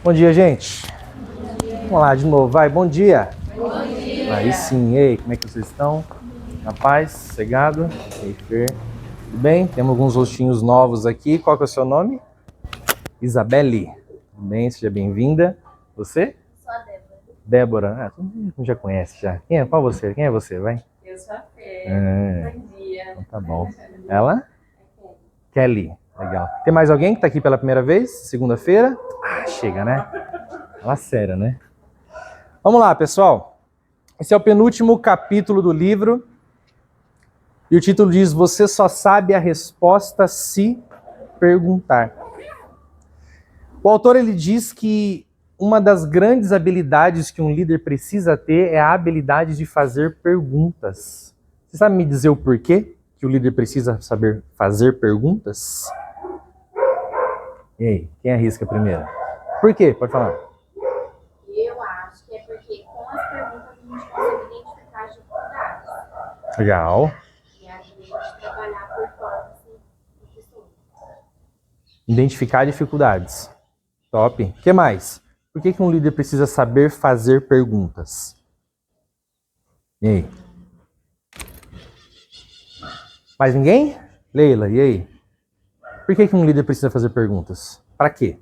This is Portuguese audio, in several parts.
Bom dia, gente. Vamos lá de novo, vai. Bom dia. Bom dia. Aí sim, ei, como é que vocês estão? Na paz, sossegado? Ei, Fer. Tudo bem? Temos alguns rostinhos novos aqui. Qual que é o seu nome? Isabelle. Tudo bem? Seja bem-vinda. Você? Sou a Débora. Débora. Todo mundo já conhece já. Qual você? Quem é você? Vai. Eu sou a Fê. Bom dia. Então tá bom. Ela? Kelly. Legal. Tem mais alguém que tá aqui pela primeira vez? Segunda-feira? Chega, né? Fala sério, né? Vamos lá, pessoal. Esse é o penúltimo capítulo do livro. E o título diz: Você só sabe a resposta se perguntar. O autor ele diz que uma das grandes habilidades que um líder precisa ter é a habilidade de fazer perguntas. Você sabe me dizer o porquê que o líder precisa saber fazer perguntas? E aí, quem arrisca primeiro? Por quê? Pode falar. Eu acho que é porque com as perguntas a gente consegue identificar as dificuldades. Legal. E a gente trabalhar a performance do pessoa. Identificar dificuldades. Top. O que mais? Por que um líder precisa saber fazer perguntas? E aí? Mais ninguém? Leila, e aí? Por que um líder precisa fazer perguntas? Para quê?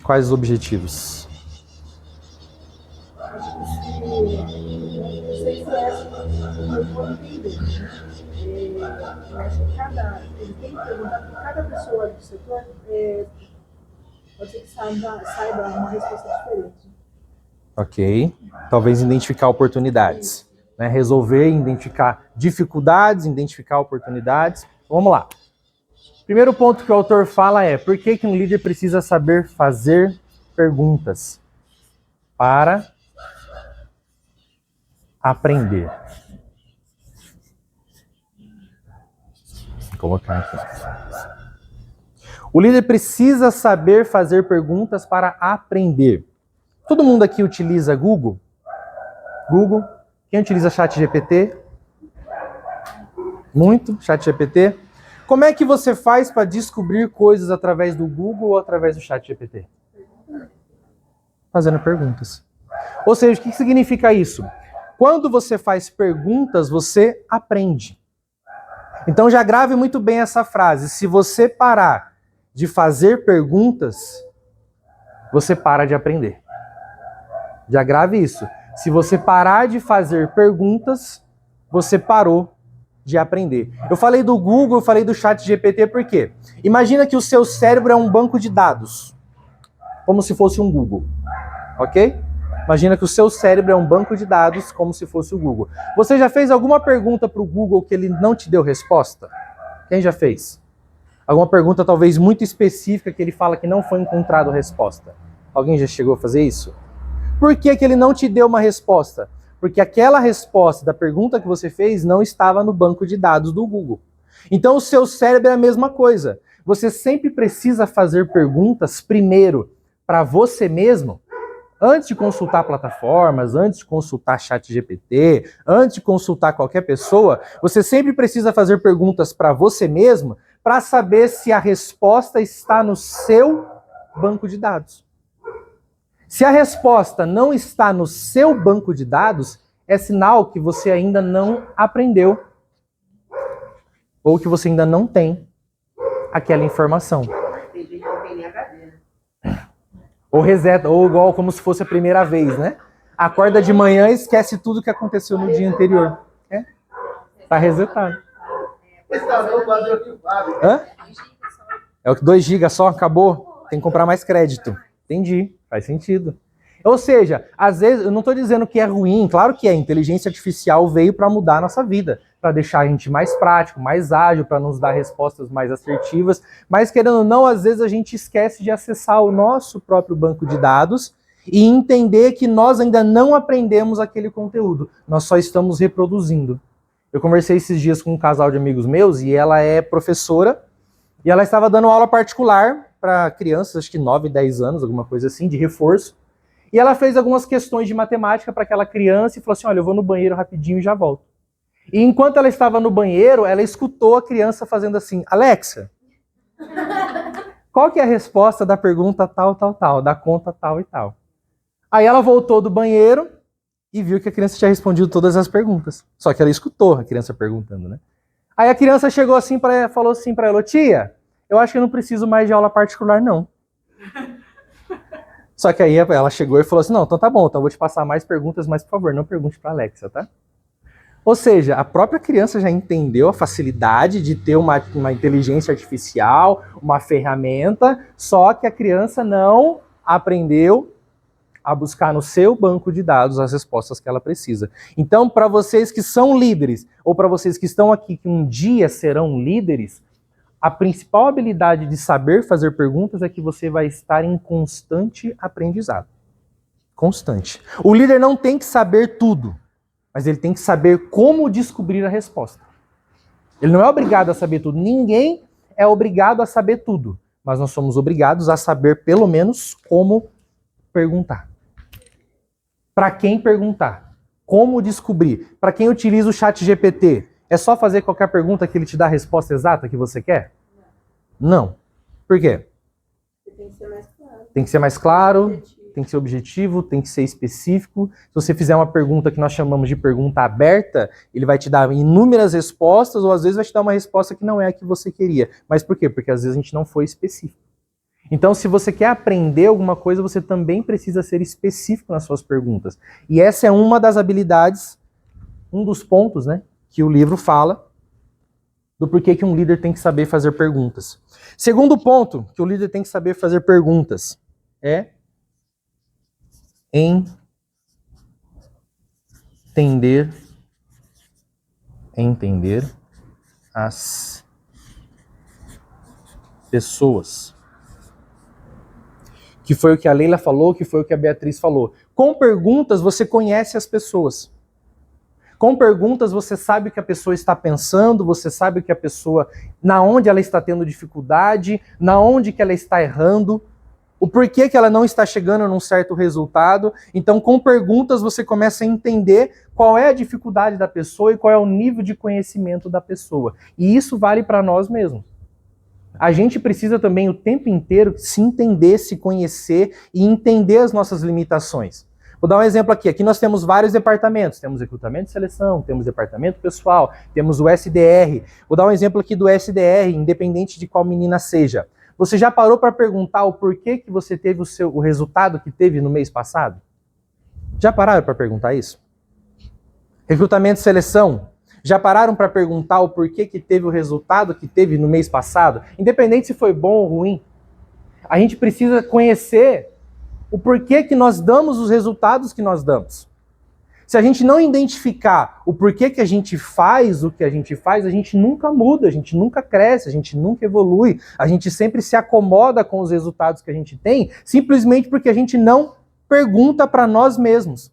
Quais os objetivos? Você conhece o vou entender. Eu acho que ele tem que perguntar para cada pessoa do setor, pode ser que saiba uma resposta diferente. Ok. Talvez identificar oportunidades. Né? Resolver, identificar dificuldades, identificar oportunidades. Vamos lá. Primeiro ponto que o autor fala é: por que um líder precisa saber fazer perguntas? Para aprender. Vou colocar aqui. O líder precisa saber fazer perguntas para aprender. Todo mundo aqui utiliza Google? Google? Quem utiliza ChatGPT? Muito, ChatGPT. Como é que você faz para descobrir coisas através do Google ou através do ChatGPT? Fazendo perguntas. Ou seja, o que significa isso? Quando você faz perguntas, você aprende. Então já grave muito bem essa frase. Se você parar de fazer perguntas, você para de aprender. Já grave isso. Se você parar de fazer perguntas, você parou de aprender. Eu falei do Google, eu falei do ChatGPT, por quê? Imagina que o seu cérebro é um banco de dados, como se fosse um Google, ok? Imagina que o seu cérebro é um banco de dados, como se fosse o Google. Você já fez alguma pergunta para o Google que ele não te deu resposta? Quem já fez? Alguma pergunta talvez muito específica que ele fala que não foi encontrado resposta? Alguém já chegou a fazer isso? Por que ele não te deu uma resposta? Porque aquela resposta da pergunta que você fez não estava no banco de dados do Google. Então o seu cérebro é a mesma coisa. Você sempre precisa fazer perguntas primeiro para você mesmo, antes de consultar plataformas, antes de consultar ChatGPT, antes de consultar qualquer pessoa, você sempre precisa fazer perguntas para você mesmo para saber se a resposta está no seu banco de dados. Se a resposta não está no seu banco de dados, é sinal que você ainda não aprendeu ou que você ainda não tem aquela informação. Ou reseta, ou igual como se fosse a primeira vez, né? Acorda de manhã e esquece tudo que aconteceu no dia anterior. Tá resetado. Hã? É o que 2 GB só? Acabou? Tem que comprar mais crédito. Entendi. Faz sentido. Ou seja, às vezes, eu não estou dizendo que é ruim, claro que é. Inteligência artificial veio para mudar a nossa vida, para deixar a gente mais prático, mais ágil, para nos dar respostas mais assertivas. Mas, querendo ou não, às vezes a gente esquece de acessar o nosso próprio banco de dados e entender que nós ainda não aprendemos aquele conteúdo. Nós só estamos reproduzindo. Eu conversei esses dias com um casal de amigos meus e ela é professora e ela estava dando aula particular para crianças, acho que 9, 10 anos, alguma coisa assim, de reforço. E ela fez algumas questões de matemática para aquela criança e falou assim: olha, eu vou no banheiro rapidinho e já volto. E enquanto ela estava no banheiro, ela escutou a criança fazendo assim: Alexa, qual que é a resposta da pergunta tal, tal, tal, da conta tal e tal? Aí ela voltou do banheiro e viu que a criança tinha respondido todas as perguntas. Só que ela escutou a criança perguntando, né? Aí a criança chegou assim falou assim para ela: tia, eu acho que eu não preciso mais de aula particular, não. Só que aí ela chegou e falou assim: não, então tá bom, então eu vou te passar mais perguntas, mas por favor, não pergunte para a Alexia, tá? Ou seja, a própria criança já entendeu a facilidade de ter uma inteligência artificial, uma ferramenta, só que a criança não aprendeu a buscar no seu banco de dados as respostas que ela precisa. Então, para vocês que são líderes, ou para vocês que estão aqui que um dia serão líderes, a principal habilidade de saber fazer perguntas é que você vai estar em constante aprendizado. Constante. O líder não tem que saber tudo, mas ele tem que saber como descobrir a resposta. Ele não é obrigado a saber tudo. Ninguém é obrigado a saber tudo, mas nós somos obrigados a saber pelo menos como perguntar. Para quem perguntar? Como descobrir? Para quem utiliza o ChatGPT, é só fazer qualquer pergunta que ele te dá a resposta exata que você quer? Não. Por quê? Tem que ser mais claro. Tem que ser mais claro, Objetivo. tem que ser objetivo, tem que ser específico. Se você fizer uma pergunta que nós chamamos de pergunta aberta, ele vai te dar inúmeras respostas, ou às vezes vai te dar uma resposta que não é a que você queria. Mas por quê? Porque às vezes a gente não foi específico. Então, se você quer aprender alguma coisa, você também precisa ser específico nas suas perguntas. E essa é uma das habilidades, um dos pontos, né, que o livro fala do porquê que um líder tem que saber fazer perguntas. Segundo ponto que o líder tem que saber fazer perguntas é entender as pessoas. Que foi o que a Leila falou, que foi o que a Beatriz falou. Com perguntas você conhece as pessoas. Com perguntas você sabe o que a pessoa está pensando, você sabe o que a pessoa, na onde ela está tendo dificuldade, na onde que ela está errando, o porquê que ela não está chegando num certo resultado. Então, com perguntas você começa a entender qual é a dificuldade da pessoa e qual é o nível de conhecimento da pessoa. E isso vale para nós mesmos. A gente precisa também o tempo inteiro se entender, se conhecer e entender as nossas limitações. Vou dar um exemplo aqui. Aqui nós temos vários departamentos. Temos recrutamento e seleção, temos departamento pessoal, temos o SDR. Vou dar um exemplo aqui do SDR, independente de qual menina seja. Você já parou para perguntar o porquê que você teve o resultado que teve no mês passado? Já pararam para perguntar isso? Recrutamento e seleção. Já pararam para perguntar o porquê que teve o resultado que teve no mês passado? Independente se foi bom ou ruim. A gente precisa conhecer o porquê que nós damos os resultados que nós damos. Se a gente não identificar o porquê que a gente faz o que a gente nunca muda, a gente nunca cresce, a gente nunca evolui, a gente sempre se acomoda com os resultados que a gente tem, simplesmente porque a gente não pergunta para nós mesmos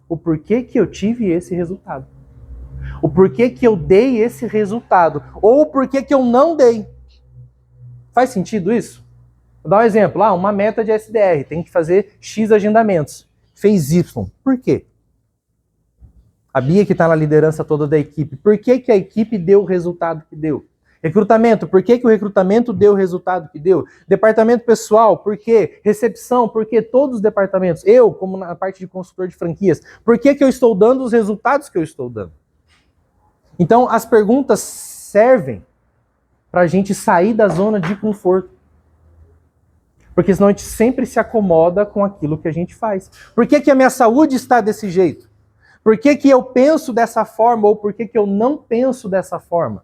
o porquê que eu tive esse resultado. O porquê que eu dei esse resultado. Ou o porquê que eu não dei. Faz sentido isso? Vou dar um exemplo. Uma meta de SDR. Tem que fazer X agendamentos. Fez Y. Por quê? A Bia que está na liderança toda da equipe. Por que que a equipe deu o resultado que deu? Recrutamento. Por que que o recrutamento deu o resultado que deu? Departamento pessoal. Por quê? Recepção. Por que todos os departamentos? Eu, como na parte de consultor de franquias. Por que que eu estou dando os resultados que eu estou dando? Então, as perguntas servem para a gente sair da zona de conforto. Porque senão a gente sempre se acomoda com aquilo que a gente faz. Por que que a minha saúde está desse jeito? Por que que eu penso dessa forma ou por que que eu não penso dessa forma?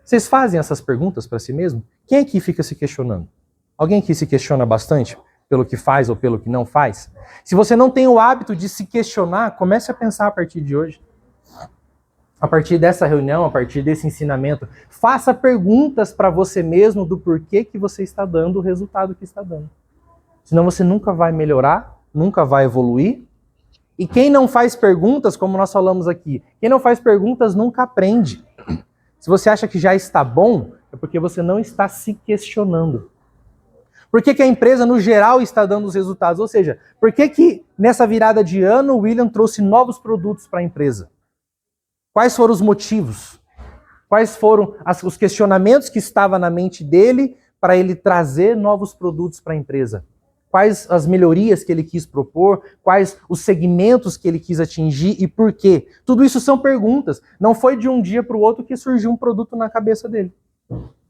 Vocês fazem essas perguntas para si mesmo? Quem aqui fica se questionando? Alguém aqui se questiona bastante pelo que faz ou pelo que não faz? Se você não tem o hábito de se questionar, comece a pensar a partir de hoje. A partir dessa reunião, a partir desse ensinamento, faça perguntas para você mesmo do porquê que você está dando o resultado que está dando. Senão você nunca vai melhorar, nunca vai evoluir. E quem não faz perguntas, como nós falamos aqui, quem não faz perguntas nunca aprende. Se você acha que já está bom, é porque você não está se questionando. Por que que a empresa, no geral, está dando os resultados? Ou seja, por que que nessa virada de ano o William trouxe novos produtos para a empresa? Quais foram os motivos? Quais foram os questionamentos que estavam na mente dele para ele trazer novos produtos para a empresa? Quais as melhorias que ele quis propor? Quais os segmentos que ele quis atingir e por quê? Tudo isso são perguntas. Não foi de um dia para o outro que surgiu um produto na cabeça dele.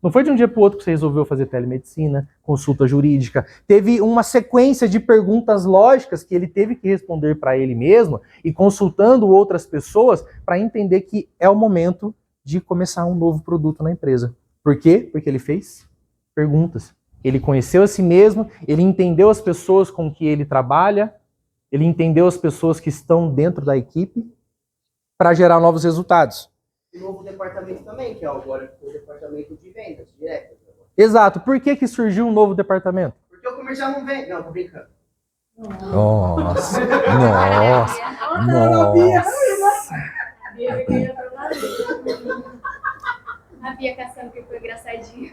Não foi de um dia para o outro que você resolveu fazer telemedicina, consulta jurídica. Teve uma sequência de perguntas lógicas que ele teve que responder para ele mesmo e consultando outras pessoas para entender que é o momento de começar um novo produto na empresa. Por quê? Porque ele fez perguntas. Ele conheceu a si mesmo, ele entendeu as pessoas com que ele trabalha, ele entendeu as pessoas que estão dentro da equipe para gerar novos resultados. E novo departamento também, que é agora o departamento de vendas diretas. Exato. Por que surgiu um novo departamento? Porque o comercial não vende. Não, tô brincando. Nossa, nossa, A Bia caçando que foi engraçadinho.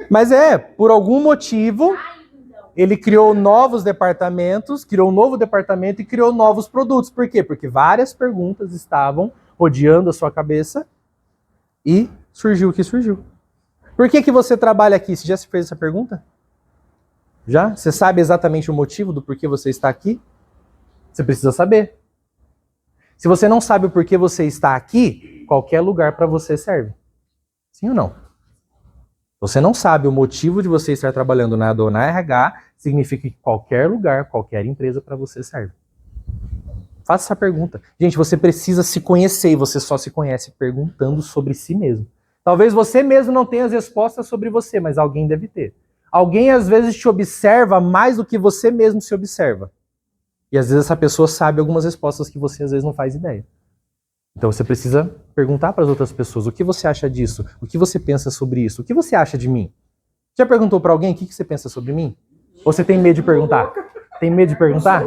Mas por algum motivo, ele criou novos departamentos, criou um novo departamento e criou novos produtos. Por quê? Porque várias perguntas estavam rodeando a sua cabeça e surgiu o que surgiu. Por que você trabalha aqui? Você já se fez essa pergunta? Já? Você sabe exatamente o motivo do porquê você está aqui? Você precisa saber. Se você não sabe o porquê você está aqui, qualquer lugar para você serve. Sim ou não? Você não sabe o motivo de você estar trabalhando na ADO ou na RH, significa que qualquer lugar, qualquer empresa para você serve. Faça essa pergunta. Gente, você precisa se conhecer e você só se conhece perguntando sobre si mesmo. Talvez você mesmo não tenha as respostas sobre você, mas alguém deve ter. Alguém às vezes te observa mais do que você mesmo se observa. E às vezes essa pessoa sabe algumas respostas que você às vezes não faz ideia. Então você precisa perguntar para as outras pessoas, o que você acha disso? O que você pensa sobre isso? O que você acha de mim? Já perguntou para alguém o que você pensa sobre mim? Ou você tem medo de perguntar? Tem medo de perguntar?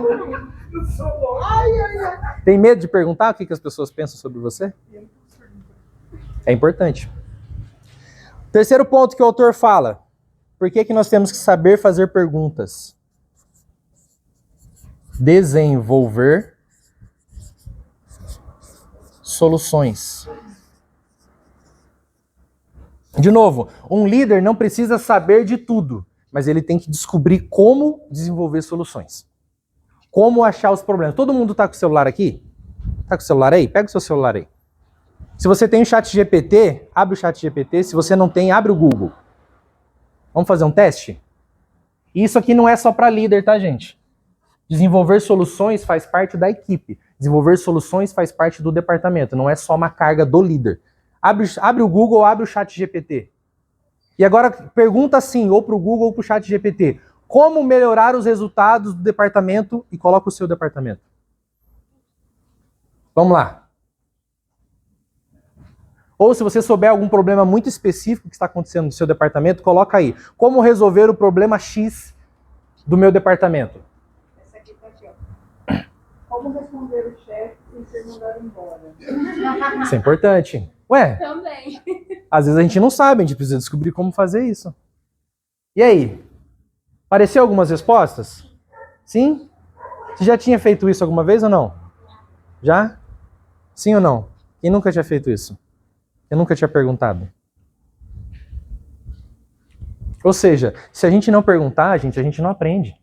Tem medo de perguntar o que as pessoas pensam sobre você? É importante. Terceiro ponto que o autor fala. Por que nós temos que saber fazer perguntas? Desenvolver soluções. De novo, um líder não precisa saber de tudo, mas ele tem que descobrir como desenvolver soluções. Como achar os problemas. Todo mundo está com o celular aqui? Está com o celular aí? Pega o seu celular aí. Se você tem o ChatGPT, abre o ChatGPT. Se você não tem, abre o Google. Vamos fazer um teste? Isso aqui não é só para líder, tá, gente? Desenvolver soluções faz parte da equipe. Desenvolver soluções faz parte do departamento. Não é só uma carga do líder. Abre o Google ou abre o ChatGPT. E agora pergunta assim, ou para o Google ou para o ChatGPT. Como melhorar os resultados do departamento e coloca o seu departamento. Vamos lá. Ou se você souber algum problema muito específico que está acontecendo no seu departamento, coloca aí. Como resolver o problema X do meu departamento? Essa aqui tá aqui, ó. Como responder o chefe e ser mandado embora? Isso é importante. Ué, Também. às vezes a gente não sabe, a gente precisa descobrir como fazer isso. E aí? Apareceu algumas respostas? Sim? Você já tinha feito isso alguma vez ou não? Já? Sim ou não? Quem nunca tinha feito isso? Quem nunca tinha perguntado? Ou seja, se a gente não perguntar, a gente não aprende.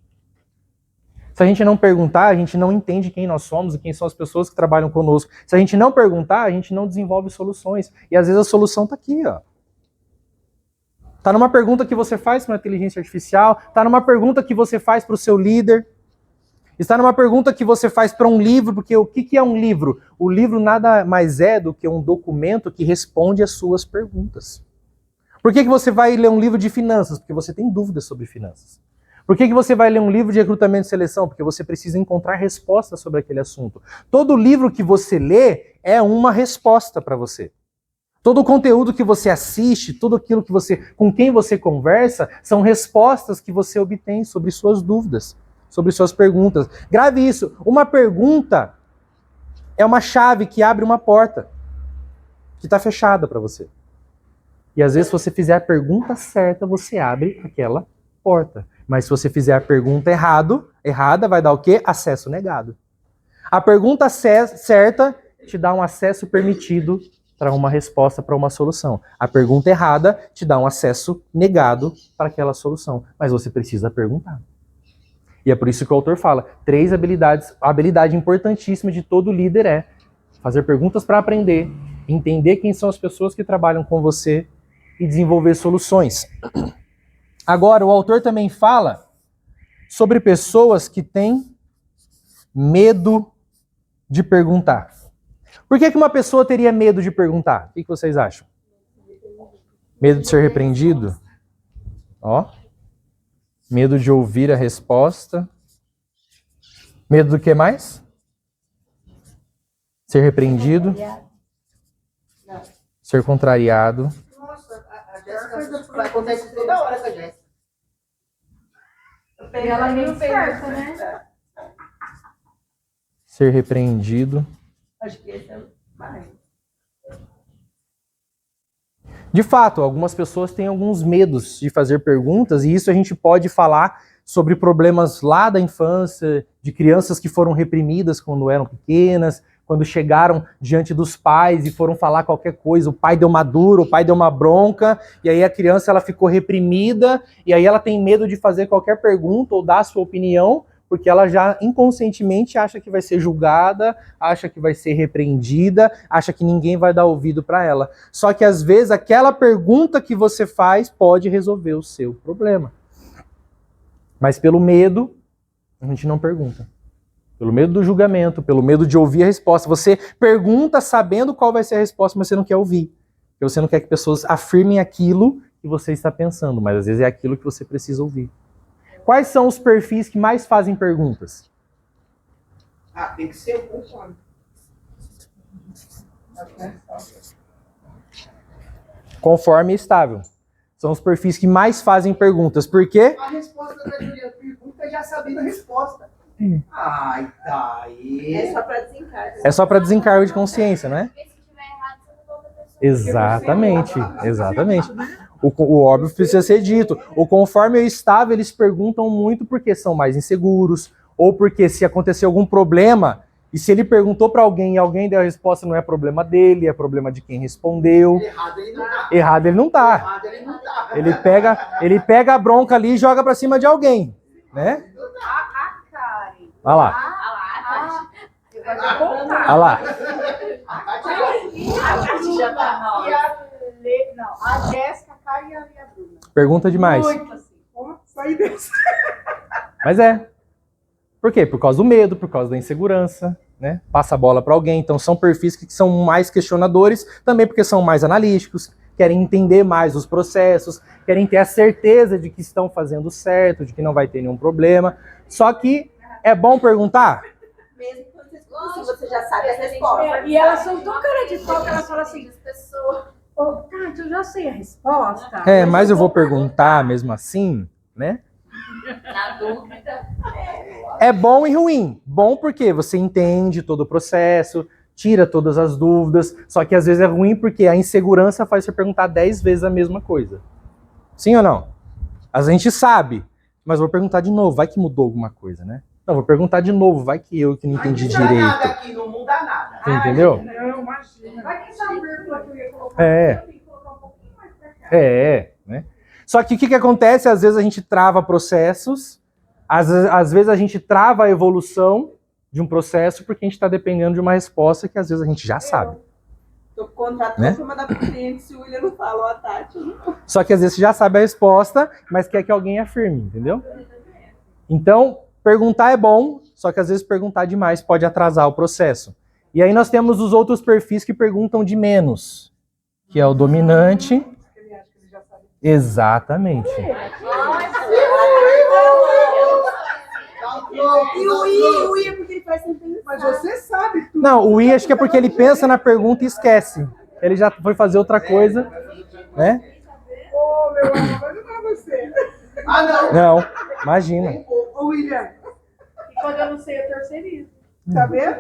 Se a gente não perguntar, a gente não entende quem nós somos e quem são as pessoas que trabalham conosco. Se a gente não perguntar, a gente não desenvolve soluções. E às vezes a solução está aqui, ó. Está numa pergunta que você faz para a inteligência artificial, está numa pergunta que você faz para o seu líder, está numa pergunta que você faz para um livro, porque o que é um livro? O livro nada mais é do que um documento que responde às suas perguntas. Por que você vai ler um livro de finanças? Porque você tem dúvidas sobre finanças. Por que você vai ler um livro de recrutamento e seleção? Porque você precisa encontrar respostas sobre aquele assunto. Todo livro que você lê é uma resposta para você. Todo o conteúdo que você assiste, tudo aquilo que com quem você conversa, são respostas que você obtém sobre suas dúvidas, sobre suas perguntas. Grave isso. Uma pergunta é uma chave que abre uma porta que está fechada para você. E às vezes, se você fizer a pergunta certa, você abre aquela porta. Mas se você fizer a pergunta errada, vai dar o quê? Acesso negado. A pergunta certa te dá um acesso permitido para uma resposta, para uma solução. A pergunta errada te dá um acesso negado para aquela solução, mas você precisa perguntar. E é por isso que o autor fala, 3 habilidades, a habilidade importantíssima de todo líder é fazer perguntas para aprender, entender quem são as pessoas que trabalham com você e desenvolver soluções. Agora, o autor também fala sobre pessoas que têm medo de perguntar. Por que uma pessoa teria medo de perguntar? O que vocês acham? Medo de ser repreendido? Ó. Medo de ouvir a resposta. Medo do que mais? Ser repreendido. Ser contrariado. Nossa, a Jéssica acontece toda hora com a Jéssica. Ela é meio certa, né? Ser repreendido. Acho que esse é mais. De fato, algumas pessoas têm alguns medos de fazer perguntas, e isso a gente pode falar sobre problemas lá da infância, de crianças que foram reprimidas quando eram pequenas, quando chegaram diante dos pais e foram falar qualquer coisa, o pai deu uma dura, o pai deu uma bronca, e aí a criança ela ficou reprimida, e aí ela tem medo de fazer qualquer pergunta ou dar a sua opinião, porque ela já inconscientemente acha que vai ser julgada, acha que vai ser repreendida, acha que ninguém vai dar ouvido para ela. Só que às vezes aquela pergunta que você faz pode resolver o seu problema. Mas pelo medo, a gente não pergunta. Pelo medo do julgamento, pelo medo de ouvir a resposta. Você pergunta sabendo qual vai ser a resposta, mas você não quer ouvir. Porque você não quer que pessoas afirmem aquilo que você está pensando, mas às vezes é aquilo que você precisa ouvir. Quais são os perfis que mais fazem perguntas? Ah, tem que ser o conforme. Conforme e estável. São os perfis que mais fazem perguntas. Por quê? A resposta da Juliana pergunta já sabendo a resposta. Ai, tá aí. É só pra desencargo. É só para desencargo de consciência, não é? Porque se tiver errado, você não volta a pessoa. Exatamente, exatamente. O óbvio precisa ser dito. O conforme e o estável, eles perguntam muito porque são mais inseguros, ou porque se aconteceu algum problema, e se ele perguntou para alguém e alguém deu a resposta, não é problema dele, é problema de quem respondeu. Errado ele não tá. Errado ele não tá. Errado ele não tá. Ele pega a bronca ali e joga para cima de alguém, né? A Karen. Olha lá, Eu vou te contar. olha lá. A Kátia A Karen já tá e a Jéssica, a Karen e a Bruna. Pergunta demais. Muito assim. Ó, saí dessa. Mas é. Por quê? Por causa do medo, por causa da insegurança, né? Passa a bola para alguém. Então são perfis que são mais questionadores, também porque são mais analíticos, querem entender mais os processos, querem ter a certeza de que estão fazendo certo, de que não vai ter nenhum problema. Só que é bom perguntar? Mesmo quando você já sabe a resposta. E elas são tão cara de pau que elas falam assim, As pessoas. ô, Tati, eu já sei a resposta. É, mas eu vou perguntar mesmo assim, né? Na dúvida. É bom e ruim. Bom porque você entende todo o processo, tira todas as dúvidas, só que às vezes é ruim porque a insegurança faz você perguntar 10 vezes a mesma coisa. Sim ou não? A gente sabe, mas vou perguntar de novo, vai que mudou alguma coisa, né? Não, vou perguntar de novo, vai que eu que não entendi Não muda nada direito. aqui, não muda nada. Você entendeu? Não, imagina. Vai que essa vírgula que eu ia colocar. É. Eu tenho que colocar um pouquinho mais pra cá. Né? Só que o que acontece? Às vezes a gente trava processos, às vezes a gente trava a evolução de um processo porque a gente está dependendo de uma resposta que às vezes a gente já sabe. Eu contrato Né? a turma da cliente se o William não falou a Tati. Só que às vezes você já sabe a resposta, mas quer que alguém afirme, entendeu? Então, perguntar é bom, só que às vezes perguntar demais pode atrasar o processo. E aí nós temos os outros perfis que perguntam de menos, que é o dominante. Ele acha que ele já sabe. Exatamente. E o I é porque ele faz sem pensar. Mas você sabe tudo. Não, o I acho que é porque ele pensa na pergunta e esquece. Ele já foi fazer outra coisa, né? Ô, meu amor, mas não é você. Ah, não. Não, imagina. Ô, William. E quando eu não sei, eu terceirizo. Tá vendo?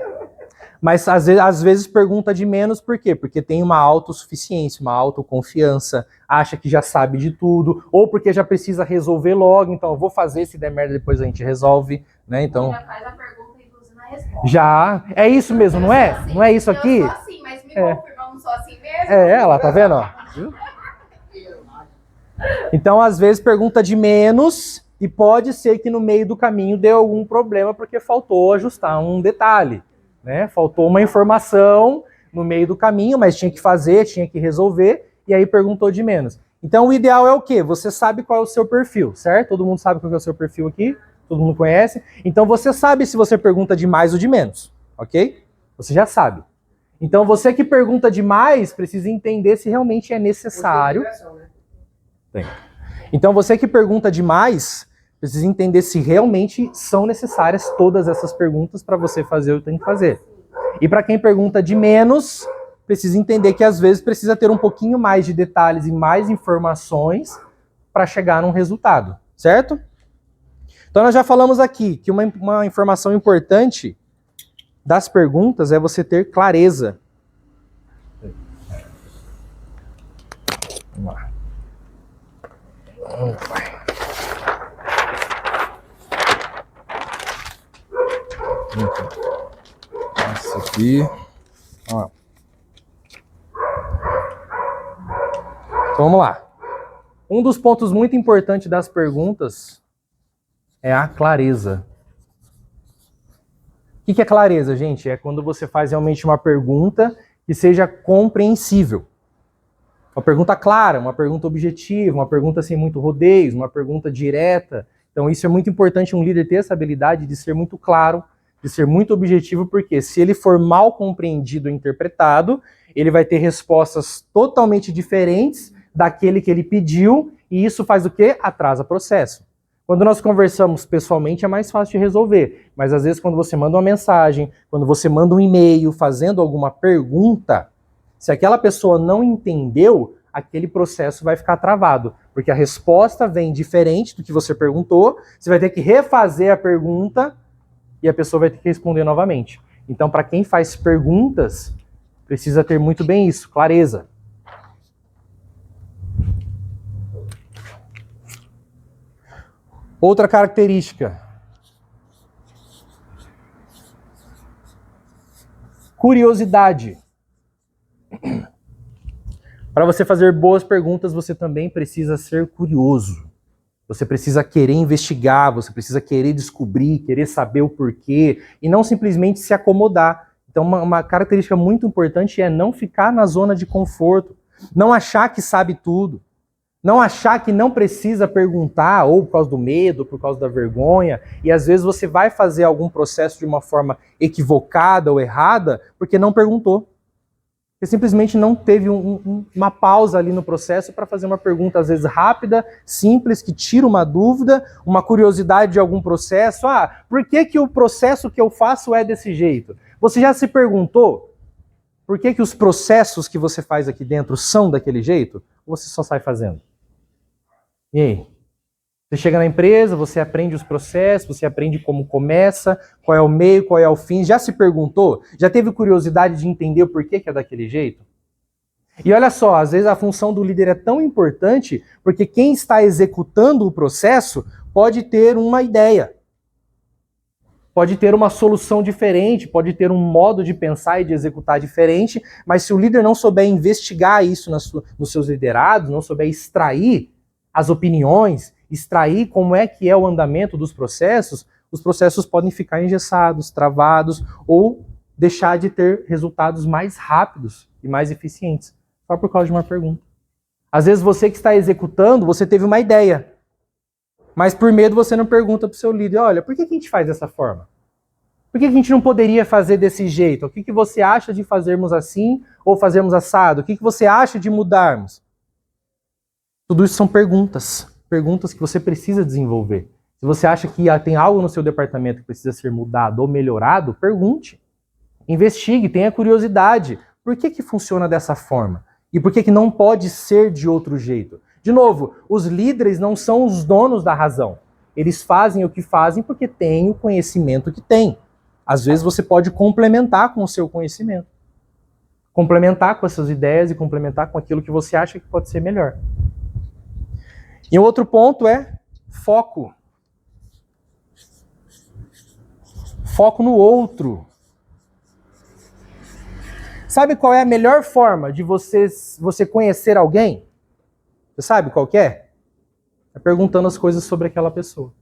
Mas às vezes pergunta de menos, por quê? Porque tem uma autossuficiência, uma autoconfiança, acha que já sabe de tudo, ou porque já precisa resolver logo, então eu vou fazer, se der merda depois a gente resolve, né? Então, Já faz a pergunta, inclusive, na resposta. já, é isso mesmo, não é? Não é isso aqui? Eu sou assim, mas me É. confirma, vamos sou assim mesmo. Ela, tá vendo? Ó? Então, às vezes, pergunta de menos e pode ser que no meio do caminho dê algum problema porque faltou ajustar um detalhe, né? Faltou uma informação no meio do caminho, mas tinha que fazer, tinha que resolver, e aí perguntou de menos. Então, o ideal é o quê? Você sabe qual é o seu perfil, certo? Todo mundo sabe qual é o seu perfil aqui? Todo mundo conhece? Então, você sabe se você pergunta de mais ou de menos, ok? Você já sabe. Então, você que pergunta de mais, precisa entender se realmente é necessário. Tem. Então, você que pergunta demais, precisa entender se realmente são necessárias todas essas perguntas para você fazer o que tem que fazer. E para quem pergunta de menos, precisa entender que às vezes precisa ter um pouquinho mais de detalhes e mais informações para chegar num resultado, certo? Então, nós já falamos aqui que uma informação importante das perguntas é você ter clareza. Vamos lá. Essa aqui. Ó. Então, vamos lá. Um dos pontos muito importantes das perguntas é a clareza. O que é clareza, gente? É quando você faz realmente uma pergunta que seja compreensível. Uma pergunta clara, uma pergunta objetiva, uma pergunta sem muito rodeios, uma pergunta direta. Então isso é muito importante um líder ter essa habilidade de ser muito claro, de ser muito objetivo, porque se ele for mal compreendido e interpretado, ele vai ter respostas totalmente diferentes daquele que ele pediu, e isso faz o quê? Atrasa o processo. Quando nós conversamos pessoalmente é mais fácil de resolver, mas às vezes quando você manda uma mensagem, quando você manda um e-mail fazendo alguma pergunta, se aquela pessoa não entendeu, aquele processo vai ficar travado, porque a resposta vem diferente do que você perguntou, você vai ter que refazer a pergunta e a pessoa vai ter que responder novamente. Então, para quem faz perguntas, precisa ter muito bem isso, clareza. Outra característica. Curiosidade. Para você fazer boas perguntas, você também precisa ser curioso. Você precisa querer investigar, você precisa querer descobrir, querer saber o porquê, e não simplesmente se acomodar. Então, uma característica muito importante é não ficar na zona de conforto, não achar que sabe tudo, não achar que não precisa perguntar, ou por causa do medo, ou por causa da vergonha, e às vezes você vai fazer algum processo de uma forma equivocada ou errada, porque não perguntou. Você simplesmente não teve uma pausa ali no processo para fazer uma pergunta, às vezes rápida, simples, que tira uma dúvida, uma curiosidade de algum processo. Ah, por que o processo que eu faço é desse jeito? Você já se perguntou por que os processos que você faz aqui dentro são daquele jeito? Ou você só sai fazendo? E aí? Você chega na empresa, você aprende os processos, você aprende como começa, qual é o meio, qual é o fim. Já se perguntou? Já teve curiosidade de entender o porquê que é daquele jeito? E olha só, às vezes a função do líder é tão importante porque quem está executando o processo pode ter uma ideia, pode ter uma solução diferente, pode ter um modo de pensar e de executar diferente, mas se o líder não souber investigar isso nos seus liderados, não souber extrair as opiniões, extrair como é que é o andamento dos processos, os processos podem ficar engessados, travados ou deixar de ter resultados mais rápidos e mais eficientes, só por causa de uma pergunta. Às vezes você que está executando, você teve uma ideia, mas por medo você não pergunta para o seu líder, olha, por que a gente faz dessa forma? Por que a gente não poderia fazer desse jeito? O que você acha de fazermos assim ou fazermos assado? O que você acha de mudarmos? Tudo isso são perguntas que você precisa desenvolver. Se você acha que tem algo no seu departamento que precisa ser mudado ou melhorado, pergunte. Investigue, tenha curiosidade. Por que funciona dessa forma? E por que não pode ser de outro jeito? De novo, os líderes não são os donos da razão. Eles fazem o que fazem porque têm o conhecimento que têm. Às vezes você pode complementar com o seu conhecimento. Complementar com essas ideias e complementar com aquilo que você acha que pode ser melhor. E um outro ponto é foco. Foco no outro. Sabe qual é a melhor forma de você conhecer alguém? Você sabe qual que é? É perguntando as coisas sobre aquela pessoa.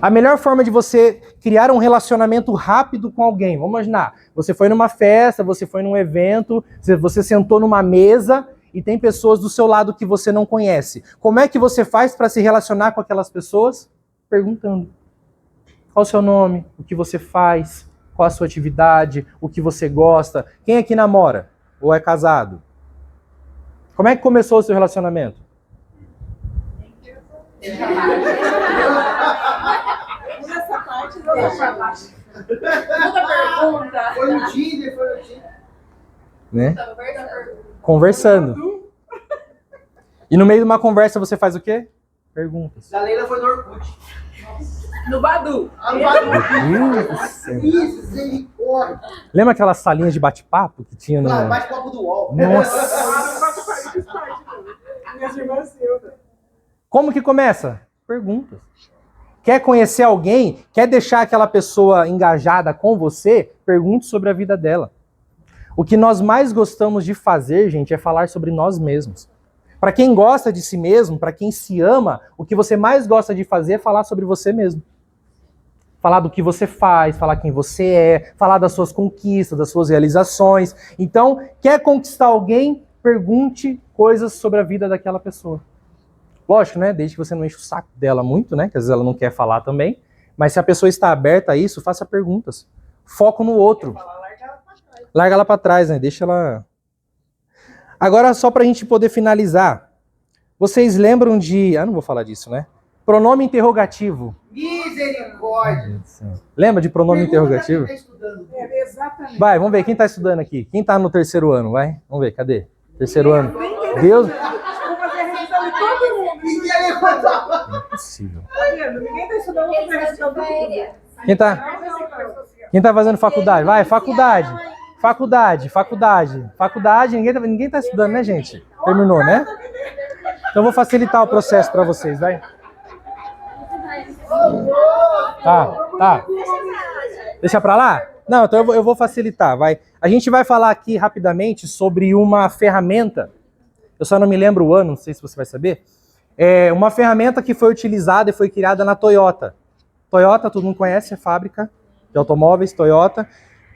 A melhor forma de você criar um relacionamento rápido com alguém, vamos imaginar, você foi numa festa, você foi num evento, você sentou numa mesa e tem pessoas do seu lado que você não conhece. Como é que você faz para se relacionar com aquelas pessoas? Perguntando. Qual o seu nome? O que você faz? Qual a sua atividade? O que você gosta? Quem aqui namora? Ou é casado? Como é que começou o seu relacionamento? Nessa parte não deixa abaixo. Muda pergunta. Foi no Tinder, foi no Tinder. Né? Conversando. E no meio de uma conversa você faz o quê? Perguntas. Da Leila foi no Orkut. No Badu. Meu Deus do céu. Misericórdia. Lembra aquelas salinhas de bate-papo que tinha no... Bate-papo do UOL. Nossa! Minhas irmãs eu. Como que começa? Perguntas. Quer conhecer alguém? Quer deixar aquela pessoa engajada com você? Pergunte sobre a vida dela. O que nós mais gostamos de fazer, gente, é falar sobre nós mesmos. Para quem gosta de si mesmo, para quem se ama, o que você mais gosta de fazer é falar sobre você mesmo. Falar do que você faz, falar quem você é, falar das suas conquistas, das suas realizações. Então, quer conquistar alguém? Pergunte coisas sobre a vida daquela pessoa. Lógico, né? Desde que você não enche o saco dela muito, né? Que às vezes ela não quer falar também. Mas se a pessoa está aberta a isso, faça perguntas. Foco no outro. Larga ela para trás, né? Deixa ela... Agora, só para a gente poder finalizar. Vocês lembram de... Ah, não vou falar disso, né? Pronome interrogativo. Misericórdia. Lembra de pronome interrogativo? Quem tá estudando? Exatamente. Vai, vamos ver. Quem está estudando aqui? Quem está no terceiro ano? Vai. Vamos ver. Cadê? Terceiro ano. Deus... Vou fazer a revisão de todo mundo. Ninguém levantou. Não é possível. Tá vendo? Ninguém tá estudando, vou fazer a revisão de todo mundo. Quem tá fazendo faculdade? Vai, faculdade. Faculdade. Ninguém tá estudando, né, gente? Terminou, né? Então eu vou facilitar o processo para vocês, vai. Tá. Deixa pra lá? Não, então eu vou facilitar, vai. A gente vai falar aqui rapidamente sobre uma ferramenta. Eu só não me lembro o ano, não sei se você vai saber. É uma ferramenta que foi utilizada e foi criada na Toyota. Toyota, todo mundo conhece, é fábrica de automóveis, Toyota.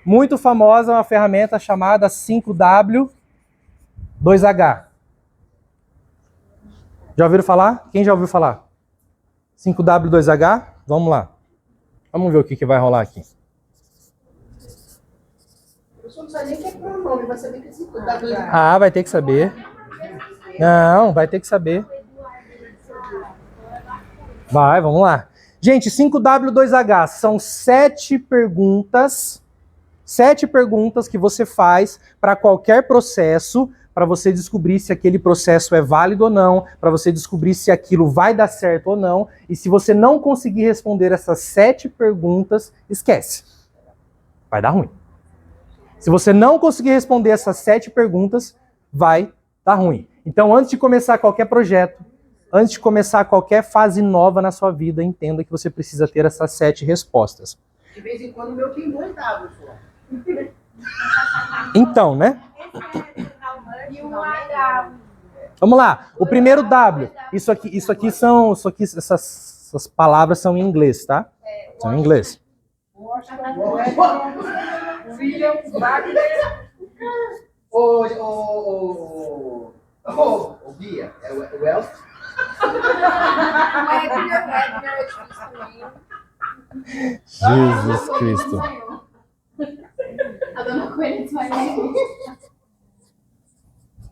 Muito famosa, uma ferramenta chamada 5W2H. Já ouviram falar? Quem já ouviu falar? 5W2H? Vamos lá. Vamos ver o que vai rolar aqui. Eu só não sei nem o que é pronome, vai saber que é 5W. Ah, vai ter que saber. Não, vai ter que saber. Vai, vamos lá. Gente, 5W2H são 7 perguntas que você faz para qualquer processo, para você descobrir se aquele processo é válido ou não, para você descobrir se aquilo vai dar certo ou não. E se você não conseguir responder essas 7 perguntas, esquece. Vai dar ruim. Se você não conseguir responder essas 7 perguntas, vai dar ruim. Então, antes de começar qualquer projeto, antes de começar qualquer fase nova na sua vida, entenda que você precisa ter essas 7 respostas. De vez em quando o meu tem 2 W só. Então, né? E o H. Vamos lá. O primeiro W. Essas palavras são em inglês, tá? São em inglês. William Wagner. Ô, Bia, é o Elcio? Wagner é difícil também. Jesus Cristo. A dona Coelho vai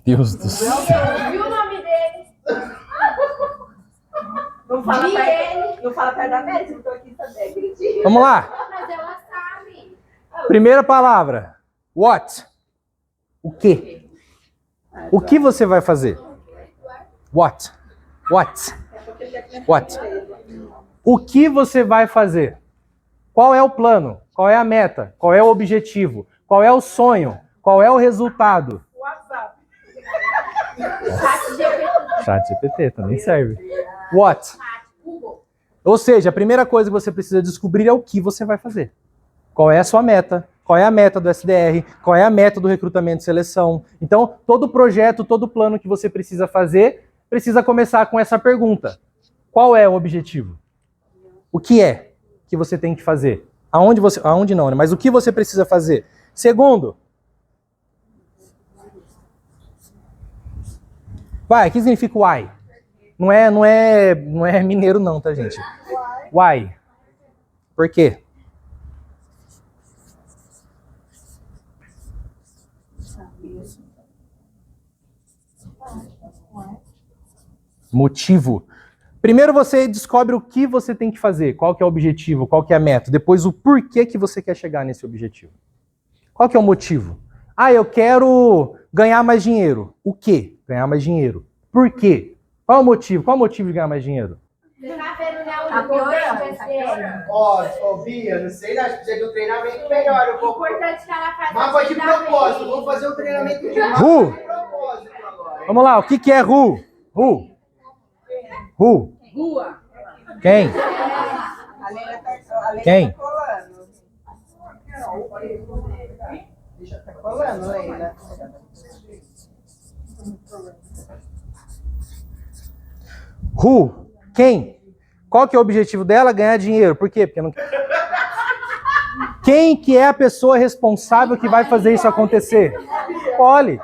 Deus do céu. Viu o nome dele? Não fala perto da médica, eu tô aqui também. Acredito. Vamos lá. Mas ela sabe. Primeira palavra. What? O que? O que você vai fazer? What? O que você vai fazer? Qual é o plano? Qual é a meta? Qual é o objetivo? Qual é o sonho? Qual é o resultado? WhatsApp. ChatGPT também serve. What? Google. Ou seja, a primeira coisa que você precisa descobrir é o que você vai fazer. Qual é a sua meta? Qual é a meta do SDR? Qual é a meta do recrutamento e seleção? Então, todo projeto, todo plano que você precisa fazer, precisa começar com essa pergunta. Qual é o objetivo? O que é que você tem que fazer? Aonde não, né? Mas o que você precisa fazer? Segundo, o que significa why? Não é mineiro não, tá, gente? Why? Por quê? Motivo. Primeiro você descobre o que você tem que fazer, qual que é o objetivo, qual que é a meta. Depois o porquê que você quer chegar nesse objetivo. Qual que é o motivo? Eu quero ganhar mais dinheiro. O quê? Ganhar mais dinheiro. Por quê? Qual é o motivo? Qual é o motivo de ganhar mais dinheiro? Você tá vendo, né? O piorando, SDR. Ó, Bia, não sei, acho que precisa de um treinamento melhor. O importante que ela faz Mapa de propósito, vamos fazer um treinamento de mapa Who? de propósito agora. Vamos lá, o que é who? Who? Rua. Quem? A Leila tá Quem? colando. Tá colando, Leila. Who? Quem? Qual que é o objetivo dela? Ganhar dinheiro. Por quê? Porque não... Quem que é a pessoa responsável que vai fazer isso acontecer? Polly.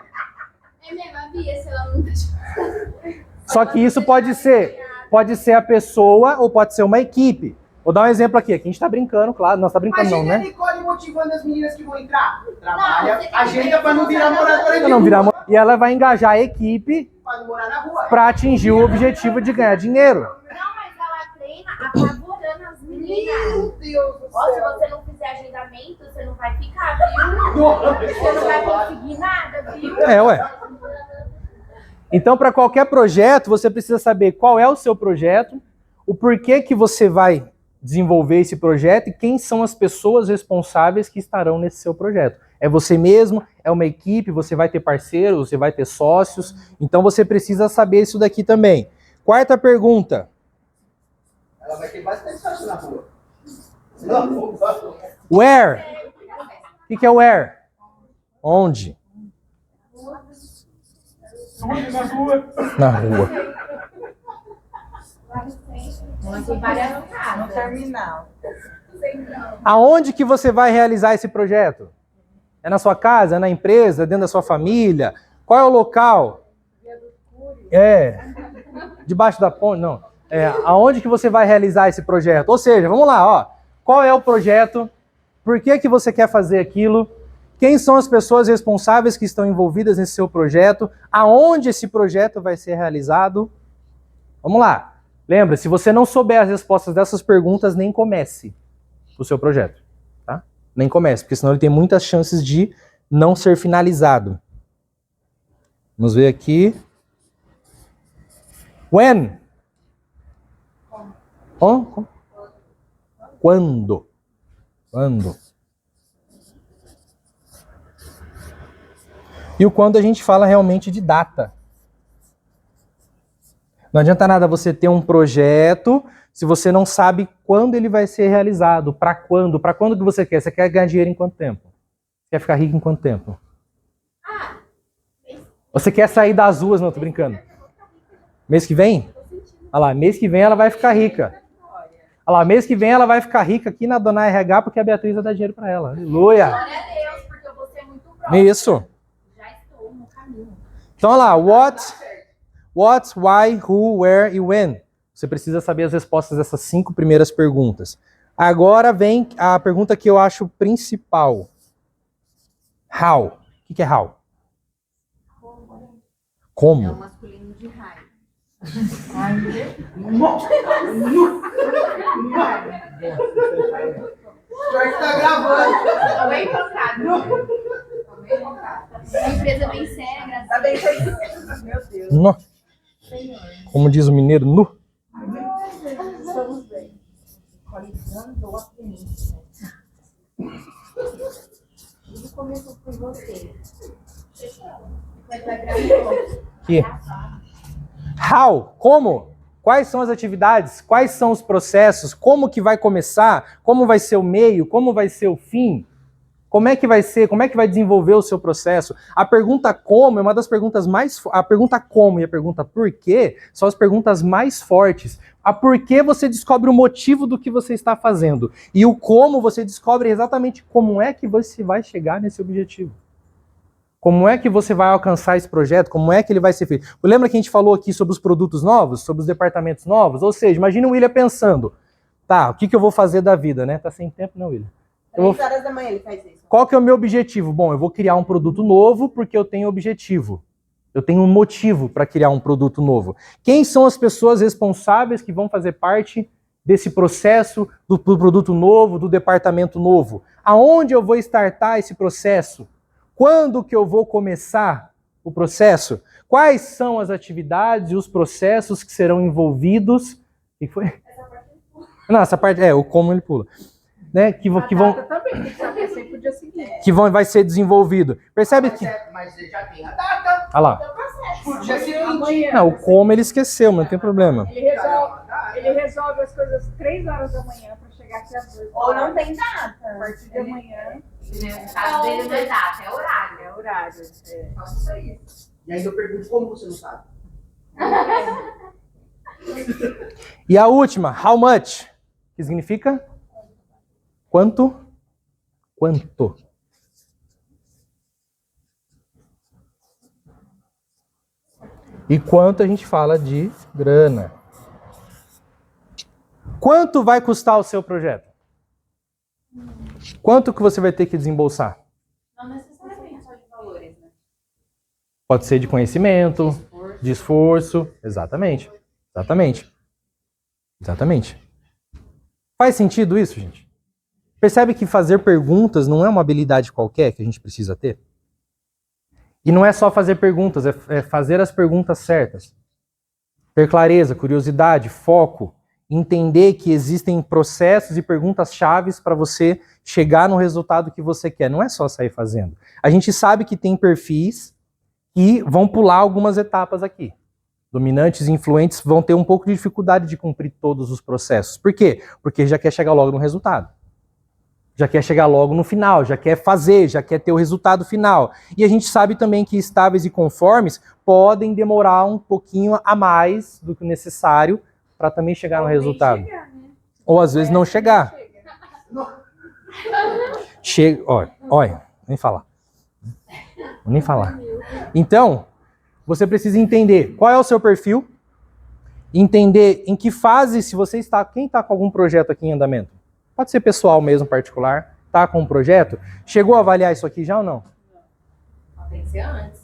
É mesmo, a Bia, se ela não tá... Só que isso pode ser a pessoa ou pode ser uma equipe. Vou dar um exemplo aqui. Aqui a gente tá brincando, claro. Nós tá brincando não, Imagina a né? Nicole motivando as meninas que vão entrar. Trabalha, agenda pra não virar moradora de Pra não rua. virar... E ela vai engajar a equipe Pra não morar na rua. para atingir o objetivo de ganhar dinheiro. Não, mas ela treina apavorando as meninas. Meu Deus do Ó, se céu. você não fizer agendamento, você não vai ficar, viu? Você não vai conseguir nada, viu? Ué. Então, para qualquer projeto, você precisa saber qual é o seu projeto, o porquê que você vai desenvolver esse projeto e quem são as pessoas responsáveis que estarão nesse seu projeto. É você mesmo, é uma equipe, você vai ter parceiros, você vai ter sócios, então você precisa saber isso daqui também. Quarta pergunta. Ela vai ter bastante sócio na rua. Where? O que é where? Onde? Na rua. Tem várias No casas. terminal. Aonde que você vai realizar esse projeto? É na sua casa, é na empresa, é dentro da sua família? Qual é o local? Debaixo da ponte? Não. Aonde que você vai realizar esse projeto? Ou seja, vamos lá, ó. Qual é o projeto? Por que você quer fazer aquilo? Quem são as pessoas responsáveis que estão envolvidas nesse seu projeto? Aonde esse projeto vai ser realizado? Vamos lá. Lembra, se você não souber as respostas dessas perguntas, nem comece o seu projeto, tá? Nem comece, porque senão ele tem muitas chances de não ser finalizado. Vamos ver aqui. When? Quando? Quando? E o quando a gente fala realmente de data. Não adianta nada você ter um projeto se você não sabe quando ele vai ser realizado, para quando. Para quando que você quer? Você quer ganhar dinheiro em quanto tempo? Quer ficar rico em quanto tempo? Você quer sair das ruas? Não, tô brincando. Mês que vem? Olha lá, mês que vem ela vai ficar rica. Olha lá, mês que vem ela vai ficar rica aqui na Dona RH porque a Beatriz vai dar dinheiro para ela. Aleluia! Glória a Deus, porque eu vou ser muito próxima. Isso. Já estou no caminho. Então, olha lá, what, why, who, where e when. Você precisa saber as respostas dessas 5 primeiras perguntas. Agora vem a pergunta que eu acho principal. How? O que é how? Como? É o masculino de raio. Pior que tá gravando. Tô bem focado. A empresa bem séria, graças Tá bem feito. Meu Deus. No. Como diz o mineiro, nu. Estamos bem. Qualizando a premissa. Tudo começou por você. Depois vai gravando. Que? How? Como? Quais são as atividades? Quais são os processos? Como que vai começar? Como vai ser o meio? Como vai ser o fim? Como é que vai ser? Como é que vai desenvolver o seu processo? A pergunta como é uma das perguntas mais... A pergunta como e a pergunta por quê são as perguntas mais fortes. A por quê você descobre o motivo do que você está fazendo. E o como você descobre exatamente como é que você vai chegar nesse objetivo. Como é que você vai alcançar esse projeto? Como é que ele vai ser feito? Lembra que a gente falou aqui sobre os produtos novos? Sobre os departamentos novos? Ou seja, imagina o William pensando, tá, o que eu vou fazer da vida, né? Tá sem tempo, não, William? 3 horas da manhã ele faz isso. Qual que é o meu objetivo? Bom, eu vou criar um produto novo porque eu tenho objetivo. Eu tenho um motivo para criar um produto novo. Quem são as pessoas responsáveis que vão fazer parte desse processo do produto novo, do departamento novo? Aonde eu vou startar esse processo? Quando que eu vou começar o processo? Quais são as atividades e os processos que serão envolvidos? O que foi? Não, essa parte é o como ele pula. Né? Que vão também, tem que saber sempre o dia seguinte. vai ser desenvolvido. Percebe que... Mas você já tem a data. Olha lá. Pro dia seguinte. Amanhã. Não, o como ele esqueceu, mas não tem problema. Ele resolve as coisas 3 horas da manhã para chegar aqui às 2. Ou não tem data. A partir de amanhã O caso dele não é data, é horário. é horário. Faça isso aí. E aí eu pergunto como você não sabe. E a última, how much? Que significa? Quanto? Quanto? E quanto a gente fala de grana? Quanto vai custar o seu projeto? Quanto que você vai ter que desembolsar? Não necessariamente só de valores, né? Pode ser de conhecimento, de esforço. Exatamente. Faz sentido isso, gente? Percebe que fazer perguntas não é uma habilidade qualquer que a gente precisa ter? E não é só fazer perguntas, é fazer as perguntas certas. Ter clareza, curiosidade, foco, entender que existem processos e perguntas chaves para você chegar no resultado que você quer. Não é só sair fazendo. A gente sabe que tem perfis que vão pular algumas etapas aqui. Dominantes e influentes vão ter um pouco de dificuldade de cumprir todos os processos. Por quê? Porque já quer chegar logo no resultado. Já quer chegar logo no final, já quer fazer, já quer ter o resultado final. E a gente sabe também que estáveis e conformes podem demorar um pouquinho a mais do que o necessário para também chegar no resultado. Chegar, né? Ou às vezes não chegar. Chega, olha, nem falar. Vou nem falar. Então, você precisa entender qual é o seu perfil, entender em que fase, se você está, quem está com algum projeto aqui em andamento? Pode ser pessoal mesmo, particular, está com um projeto, chegou a avaliar isso aqui já ou não? Tem que ser antes.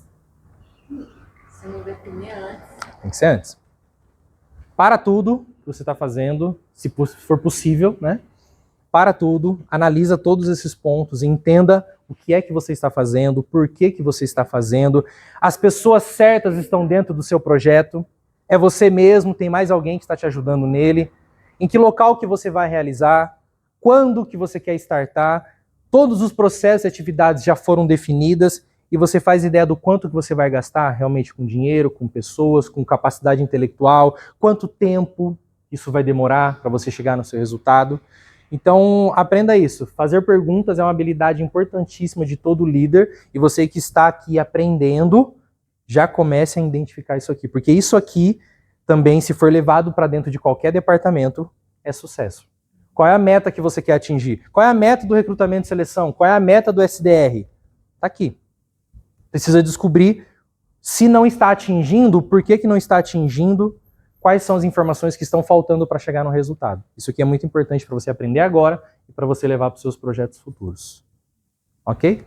Se não definir antes. Tem que ser antes. Para tudo que você está fazendo, se for possível, né? Para tudo, analisa todos esses pontos, entenda o que é que você está fazendo, por que que você está fazendo. As pessoas certas estão dentro do seu projeto. É você mesmo, tem mais alguém que está te ajudando nele. Em que local que você vai realizar, quando que você quer startar. Todos os processos e atividades já foram definidas e você faz ideia do quanto que você vai gastar realmente com dinheiro, com pessoas, com capacidade intelectual, quanto tempo isso vai demorar para você chegar no seu resultado. Então, aprenda isso. Fazer perguntas é uma habilidade importantíssima de todo líder e você que está aqui aprendendo, já comece a identificar isso aqui. Porque isso aqui também, se for levado para dentro de qualquer departamento, é sucesso. Qual é a meta que você quer atingir? Qual é a meta do recrutamento e seleção? Qual é a meta do SDR? Está aqui. Precisa descobrir se não está atingindo, por que não está atingindo, quais são as informações que estão faltando para chegar no resultado. Isso aqui é muito importante para você aprender agora e para você levar para os seus projetos futuros. Ok?